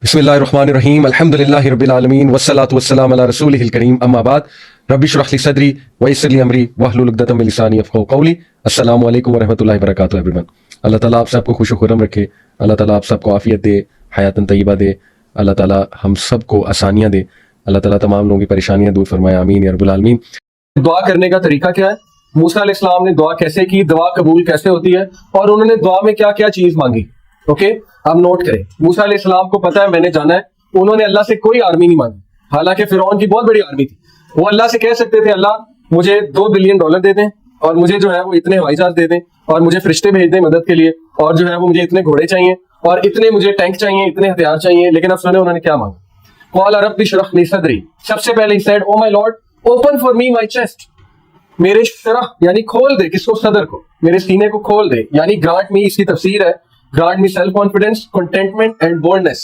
बिस्मिल्लाहिर्रहमानिर्रहीम अल्हम्दुलिल्लाहि रब्बिल आलमीन वस्सलातु वस्सलामु अला रसूलिहिल करीम अम्मा बाद रब्बि इश्रह ली सदरी वयस्सिर ली अमरी वहलुल उक़दतम मिन लिसानी यफ़क़हू क़ौली। अस्सलामु अलैकुम व रहमतुल्लाहि व बरकातुहू एवरीवन। अल्लाह ताला आप सबको खुश खुर्रम रखे, अल्लाह ताला आप सबको आफ़ियत दे, हयातन तय्यबा दे, अल्लाह ताला हम सबको आसानियाँ दे, अल्लाह ताला तमाम लोगों की परेशानियाँ दूर फरमाए, आमीन या रब्बुल आलमीन। दुआ करने का तरीका क्या है, मूसा अलैहिस्सलाम ने दुआ कैसे की, दुआ कबूल कैसे होती है और उन्होंने दुआ में क्या क्या चीज मांगी। ओके, आप नोट करें। मूसा अलैहिस्सलाम को पता है मैंने जाना है, उन्होंने अल्लाह से कोई आर्मी नहीं मांगी, हालांकि फिरौन की बहुत बड़ी आर्मी थी। वो अल्लाह से कह सकते थे अल्लाह मुझे $2 बिलियन दे दें और मुझे जो है वो इतने हवाई जहाज दे दें और मुझे फरिश्ते भेज दें मदद के लिए, और जो है वो मुझे इतने घोड़े चाहिए और इतने मुझे टैंक चाहिए, इतने हथियार चाहिए। लेकिन अब सुने उन्होंने क्या मांगा। क़ाल रब्बि इश्रह ली सदरी, सबसे पहले he said oh my Lord open for me my chest, मेरे शरह यानी खोल दे, किसको, सदर को, मेरे सीने को खोल दे, यानी ग्रांट मी, इसकी तफसीर है grant me self confidence, containment and boldness.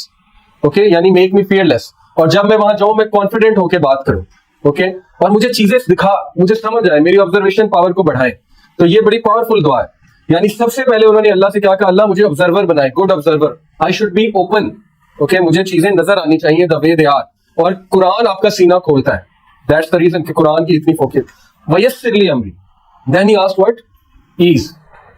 Okay, यानी मेक मी फियरलेस, और जब मैं वहां जाऊं मैं कॉन्फिडेंट होकर बात करूं। ओके, और मुझे चीजें दिखा, मुझे समझ आए, मेरी ऑब्जर्वेशन पावर को बढ़ाए। तो ये बड़ी पावरफुल दुआ है। यानी सबसे पहले उन्होंने अल्लाह से क्या कहा, अल्लाह मुझे ऑब्जर्वर बनाए, good observer, I should be open. Okay, मुझे चीजें नजर आनी चाहिए द वे दे आर, और कुरान आपका सीना खोलता है। दैट्स द रीजन कि कुरान की इतनी फोकस। वयस्सिर ली अमरी, then he asked what, is.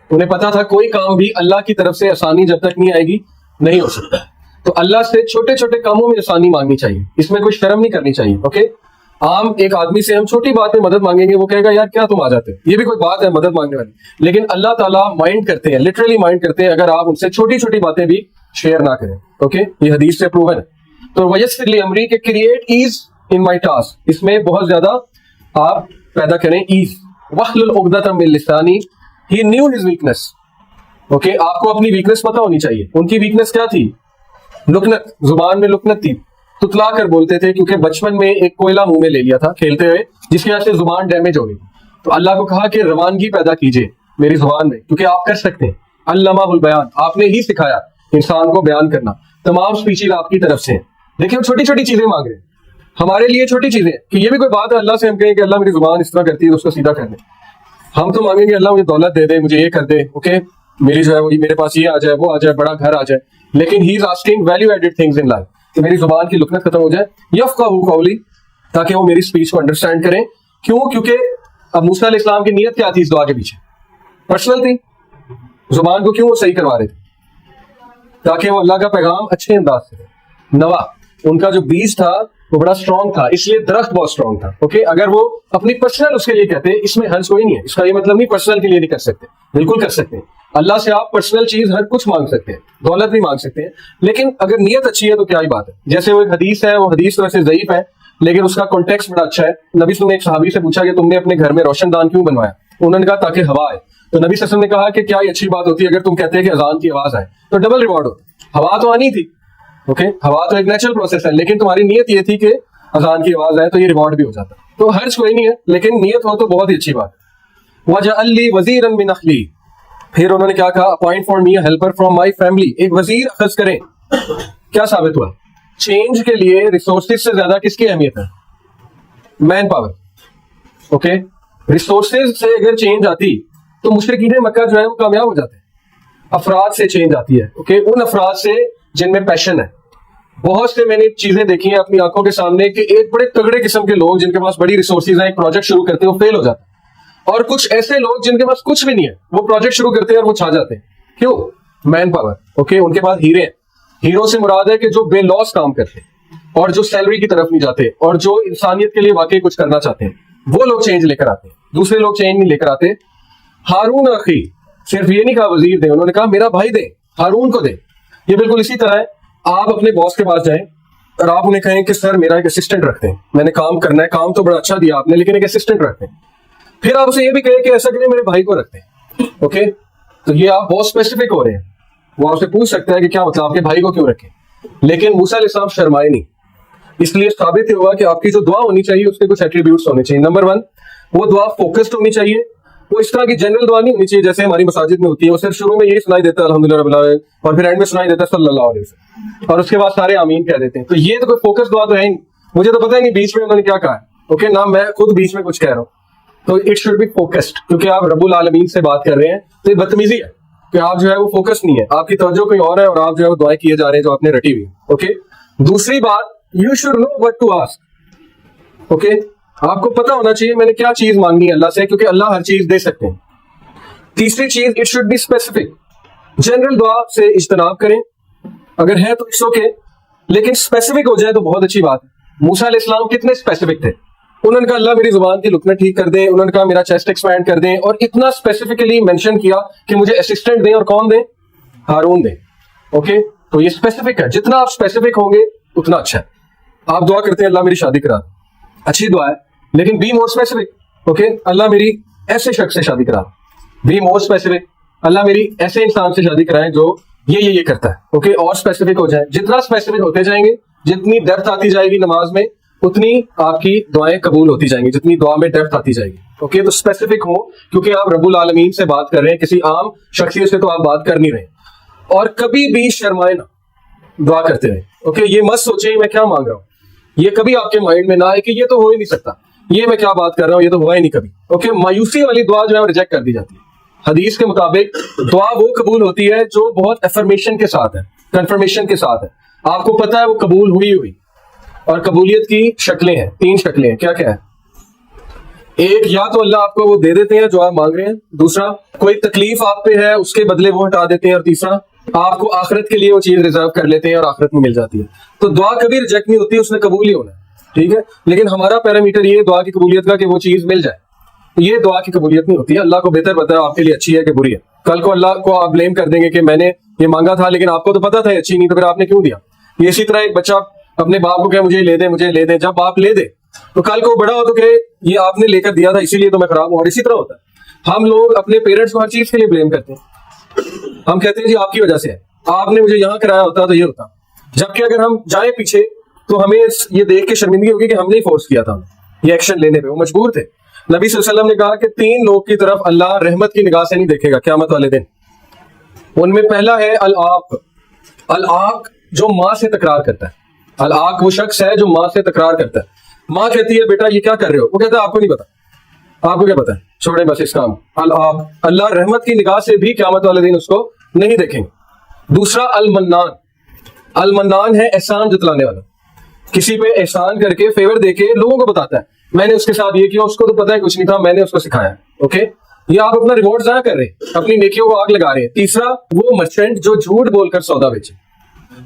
उन्हें पता था कोई काम भी अल्लाह की तरफ से आसानी जब तक नहीं आएगी नहीं हो सकता। तो अल्लाह से छोटे छोटे कामों में आसानी मांगनी चाहिए, इसमें कोई शर्म नहीं करनी चाहिए। ओके, आम एक आदमी से हम छोटी बात में मदद मांगेंगे, वो कहेगा यार क्या तुम आ जाते हो, ये भी कोई बात है मदद मांगने वाली। लेकिन अल्लाह ताला माइंड करते हैं, लिटरली माइंड करते हैं अगर आप उनसे छोटी छोटी बातें भी शेयर ना करें। ओके, ये हदीस से प्रूवन है। तो वयस्सिर ली अमरी के create ease in my task, इसमें बहुत ज्यादा आप पैदा करें ईज। वहलुल उक़दतम मिन लिसानी, ही न्यू हिज वीकनेस। ओके, आपको अपनी वीकनेस पता होनी चाहिए। उनकी वीकनेस क्या थी, लुकनत, जुबान में लुकनत थी, तुतला कर बोलते थे, क्योंकि बचपन में एक कोयला मुंह में ले लिया था खेलते हुए, जिसकी वजह से जुबान डैमेज हो गई। तो अल्लाह को कहा कि रवानगी पैदा कीजिए मेरी जुबान में, क्योंकि आप कर सकते हैं। अल्लमाहुल बयान, आपने ही सिखाया इंसान को बयान करना। तमाम स्पीचेज आपकी तरफ से। देखिए, छोटी छोटी चीजें मांग रहे हैं हमारे लिए, छोटी चीजें, कि ये भी कोई बात है अल्लाह से हम कहें कि अल्लाह मेरी जुबान इस तरह करती है तो उसको सीधा कर दे। हम तो मांगेंगे अल्लाह मुझे दौलत दे दे, मुझे ये कर दे, ओके, मेरी जो है वो मेरे पास ये आ जाए, वो आ जाए, बड़ा घर आ जाए। लेकिन he is asking value added things in life, कि मेरी जुबान की लुकनत खत्म हो जाए, यफ़क़हू क़ौली, ताकि वो मेरी स्पीच को अंडरस्टैंड करें। क्यों? क्योंकि अब मूसा अलैहिस्सलाम की नीयत क्या थी इस दुआ के पीछे, पर्सनल थी। जुबान को क्यों वो सही करवा रहे थे, ताकि वो अल्लाह का पैगाम अच्छे अंदाज से नवा, उनका जो बीज था वो बड़ा स्ट्रॉन्ग था, इसलिए दरख्त बहुत स्ट्रॉन्ग था। ओके, अगर वो अपनी पर्सनल उसके लिए कहते, इसमें हर्ज कोई नहीं है, इसका ये मतलब नहीं पर्सनल के लिए नहीं कर सकते, बिल्कुल कर सकते हैं। अल्लाह से आप पर्सनल चीज हर कुछ मांग सकते हैं, दौलत भी मांग सकते हैं, लेकिन अगर नीयत अच्छी है तो क्या ही बात है। जैसे वो एक हदीस है, वो हदीस वैसे ज़ईफ है लेकिन उसका कॉन्टेक्स्ट बड़ा अच्छा है। नबी सल्लल्लाहु अलैहि वसल्लम ने एक सहाबी से पूछा कि तुमने अपने घर में रोशनदान क्यों बनवाया, उन्होंने कहा ताकि हवा आए। तो नबी सल्लल्लाहु अलैहि वसल्लम ने कहा कि क्या ये अच्छी बात होती है अगर तुम कहते हैं कि अजान की आवाज आए तो डबल रिवॉर्ड हो। हवा तो आनी थी, ओके, हवा तो एक नेचुरल प्रोसेस है, लेकिन तुम्हारी नीयत ये थी कि अजान की आवाज आए तो ये रिवॉर्ड भी हो जाता। तो हर्ज कोई नहीं है, लेकिन नीयत हो तो बहुत ही अच्छी बात है। वजअल ली वज़ीरन मिन अख्ली, फिर उन्होंने क्या कहा, appoint for me a helper from my family, एक वजीर अखज़ करें। क्या साबित हुआ, चेंज के लिए रिसोर्सेज से ज्यादा किसकी अहमियत है, मैन पावर। ओके, रिसोर्सेज से अगर चेंज आती तो मुशरिकीन मक्का जो है वो कामयाब हो जाते हैं। अफराद से चेंज आती है, ओके, उन अफराद से जिनमें पैशन है। बहुत से मैंने चीजें देखी हैं अपनी आंखों के सामने कि एक बड़े तगड़े किस्म के लोग जिनके पास बड़ी रिसोर्सेज हैं, एक प्रोजेक्ट शुरू करते हैं वो फेल हो जाते हैं, और कुछ ऐसे लोग जिनके पास कुछ भी नहीं है वो प्रोजेक्ट शुरू करते हैं और वो छा जाते हैं। क्यों? Man power. ओके, उनके पास हीरे हैं। हीरो से मुराद है कि जो बेलॉस काम करते हैं और जो सैलरी की तरफ नहीं जाते और जो इंसानियत के लिए वाकई कुछ करना चाहते हैं, वो लोग चेंज लेकर आते हैं, दूसरे लोग चेंज नहीं लेकर आते। हारून अखी, सिर्फ ये नहीं कहा वजीर दे, उन्होंने कहा मेरा भाई दे, हारून को दे। ये बिल्कुल इसी तरह है, आप अपने बॉस के पास जाएं और आप उन्हें कहें कि सर मेरा एक असिस्टेंट रखते हैं, मैंने काम करना है, काम तो बड़ा अच्छा दिया आपने लेकिन एक असिस्टेंट रखते हैं। फिर आप उसे ये भी कहें कि ऐसा करें मेरे भाई को रखते हैं। ओके, तो ये आप बहुत स्पेसिफिक हो रहे हैं। वो आपसे पूछ सकता है कि क्या मतलब आपके भाई को क्यों रखें, लेकिन मूसा अलैहिस्सलाम शर्माए नहीं। इसलिए साबित हुआ कि आपकी जो दुआ होनी चाहिए उसके कुछ एट्रीब्यूट्स होने चाहिए। नंबर 1, वो दुआ फोकस्ड होनी चाहिए। वो इस तरह की जनरल दुआ नहीं होनी चाहिए जैसे हमारी मसाजिद में होती है, वो सिर्फ शुरू में यही सुनाई देता है अल्हम्दुलिल्लाह रब्बिल आलमीन, और फिर एंड में सुनाई देता है सल्लल्लाहु अलैहि वसल्लम, और उसके बाद सारे आमीन कह देते हैं। तो ये तो कोई फोकस दुआ तो है ही। मुझे तो पता है नहीं बीच में उन्होंने क्या कहा है, ओके, ना मैं खुद बीच में कुछ कह रहा हूँ। तो इट शुड बी फोकस्ड, क्योंकि आप रब्बुल आलमीन से बात कर रहे हैं तो ये बदतमीजी है। کہ آپ جو ہے وہ فوکس نہیں ہے, آپ کی توجہ کہیں اور ہے اور آپ جو ہے وہ دعائیں کیے جا رہے ہیں جو آپ نے رٹی ہوئی. اوکے, دوسری بات, you should know what to ask. Okay, آپ کو پتا ہونا چاہیے میں نے کیا چیز مانگنی ہے اللہ سے, کیونکہ اللہ ہر چیز دے سکتے ہیں. تیسری چیز, it should be specific. General دعا سے اجتناب کریں, اگر ہے تو اٹس اوکے, لیکن اسپیسیفک ہو جائے تو بہت اچھی بات ہے. موسیٰ علیہ السلام کتنے اسپیسیفک تھے, انہوں نے کہا اللہ میری زبان کی لکنت ٹھیک کر دیں, انہوں نے کہا میرا چیسٹ ایکسپینڈ کر دیں, اور اتنا اسپیسیفکلی مینشن کیا کہ مجھے اسسٹنٹ دیں, اور کون دیں؟ ہارون دیں. اوکے, تو یہ اسپیسیفک ہے, جتنا آپ اسپیسیفک ہوں گے اتنا اچھا ہے. آپ دعا کرتے ہیں اللہ میری شادی کرا, اچھی دعا ہے, لیکن بی مور اسپیسیفک. اوکے, اللہ میری ایسے شخص سے شادی کرا, بی مور اسپیسیفک. اللہ میری ایسے انسان سے شادی کرائیں جو یہ کرتا ہے. اوکے, اور اسپیسیفک ہو جائے. جتنا اسپیسیفک ہوتے جائیں گے, جتنی ڈیپتھ آتی جائے گی نماز میں, اتنی آپ کی دعائیں قبول ہوتی جائیں گی, جتنی دعا میں ڈیپتھ آتی جائے گی. اوکے, تو اسپیسیفک ہو, کیونکہ آپ رب العالمین سے بات کر رہے ہیں, کسی عام شخصیت سے تو آپ بات کر نہیں رہے. اور کبھی بھی شرمائے نہ دعا کرتے رہے. اوکے, یہ مت سوچیں میں کیا مانگ رہا ہوں, یہ کبھی آپ کے مائنڈ میں نہ آئے کہ یہ تو ہو ہی نہیں سکتا, یہ میں کیا بات کر رہا ہوں, یہ تو ہوا ہی نہیں کبھی. اوکے, مایوسی والی دعا جو ہے وہ ریجیکٹ کر دی جاتی ہے. حدیث کے مطابق دعا وہ قبول ہوتی ہے جو بہت افرمیشن کے ساتھ ہے, کنفرمیشن کے ساتھ ہے. آپ کو پتا ہے وہ قبول ہوئی. اور قبولیت کی شکلیں ہیں, 3 شکلیں ہیں. کیا ہے؟ ایک, یا تو اللہ آپ کو وہ دے دیتے ہیں جو آپ مانگ رہے ہیں. دوسرا, کوئی تکلیف آپ پہ ہے اس کے بدلے وہ ہٹا دیتے ہیں. اور تیسرا, آپ کو آخرت کے لیے وہ چیز ریزرو کر لیتے ہیں اور آخرت میں مل جاتی ہے. تو دعا کبھی ریجیکٹ نہیں ہوتی, اس نے قبول ہی ہونا ہے. ٹھیک ہے, لیکن ہمارا پیرامیٹر یہ دعا کی قبولیت کا کہ وہ چیز مل جائے. یہ دعا کی قبولیت نہیں ہوتی ہے. اللہ کو بہتر پتا ہے آپ کے لیے اچھی ہے کہ بری ہے. کل کو اللہ کو آپ بلیم کر دیں گے کہ میں نے یہ مانگا تھا لیکن آپ کو تو پتا تھا یہ اچھی نہیں, تو پھر آپ نے کیوں دیا. یہ اسی طرح ایک بچہ اپنے باپ کو کہ مجھے لے دے, جب باپ لے دے تو کل کو بڑا ہو تو کہ یہ آپ نے لے کر دیا تھا اسی لیے تو میں خراب ہوں. اور اسی طرح ہوتا ہے, ہم لوگ اپنے پیرنٹس کو ہر چیز کے لیے بلیم کرتے ہیں. ہم کہتے ہیں جی آپ کی وجہ سے ہے, آپ نے مجھے یہاں کرایا ہوتا تو یہ ہوتا. جبکہ اگر ہم جائیں پیچھے تو ہمیں یہ دیکھ کے شرمندگی ہوگی کہ ہم نے فورس کیا تھا, یہ ایکشن لینے پہ وہ مجبور تھے. نبی صلی اللہ علیہ وسلم نے کہا کہ 3 لوگ کی طرف اللہ رحمت کی نگاہ سے نہیں دیکھے گا قیامت والے دن. ان میں پہلا ہے العاق. العاق جو ماں سے تکرار کرتا ہے. العاق وہ شخص ہے جو ماں سے تکرار کرتا ہے. ماں کہتی ہے بیٹا یہ کیا کر رہے ہو, وہ کہتا ہے آپ کو نہیں پتا. آپ کو کیا پتا ہے, چھوڑیں بس اس کام. العاق, اللہ رحمت کی نگاہ سے بھی قیامت والے دن اس کو نہیں دیکھیں گے. دوسرا المنان. المنان ہے احسان جتلانے والا, کسی پہ احسان کر کے فیور دے کے لوگوں کو بتاتا ہے میں نے اس کے ساتھ یہ کیا, اس کو تو پتا ہے کچھ نہیں تھا, میں نے اس کو سکھایا. اوکے, یہ آپ اپنا ریوارڈ ضائع کر رہے ہیں, اپنی نیکیوں کو آگ لگا رہے ہیں. تیسرا, وہ مرچنٹ جو جھوٹ بول کر سودا بیچے,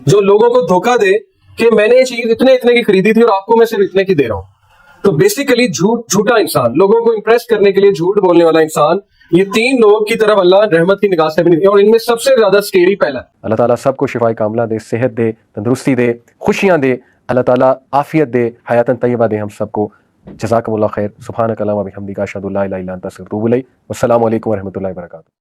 جو لوگوں کو دھوکہ دے کہ میں نے یہ چیز اتنے کی خریدی تھی اور آپ کو میں صرف اتنے کی دے رہا ہوں. تو بیسیکلی جھوٹا انسان, لوگوں کو امپریس کرنے کے لیے جھوٹ بولنے والا انسان, یہ 3 لوگ کی طرف اللہ رحمت کی نگاہ سے بھی نہیں. اور ان میں سب سے زیادہ سکیری پہلا. اللہ تعالیٰ سب کو شفاء کاملہ دے, صحت دے, تندرستی دے, خوشیاں دے. اللہ تعالیٰ عافیت دے, حیاتاً طیبہ دے ہم سب کو. جزاکم اللہ خیر. سبحانک اللہم و بحمدک اشہد ان لا الہ الا انت استغفرک و اتوب الیک. والسلام علیکم و رحمۃ اللہ وبرکاتہ.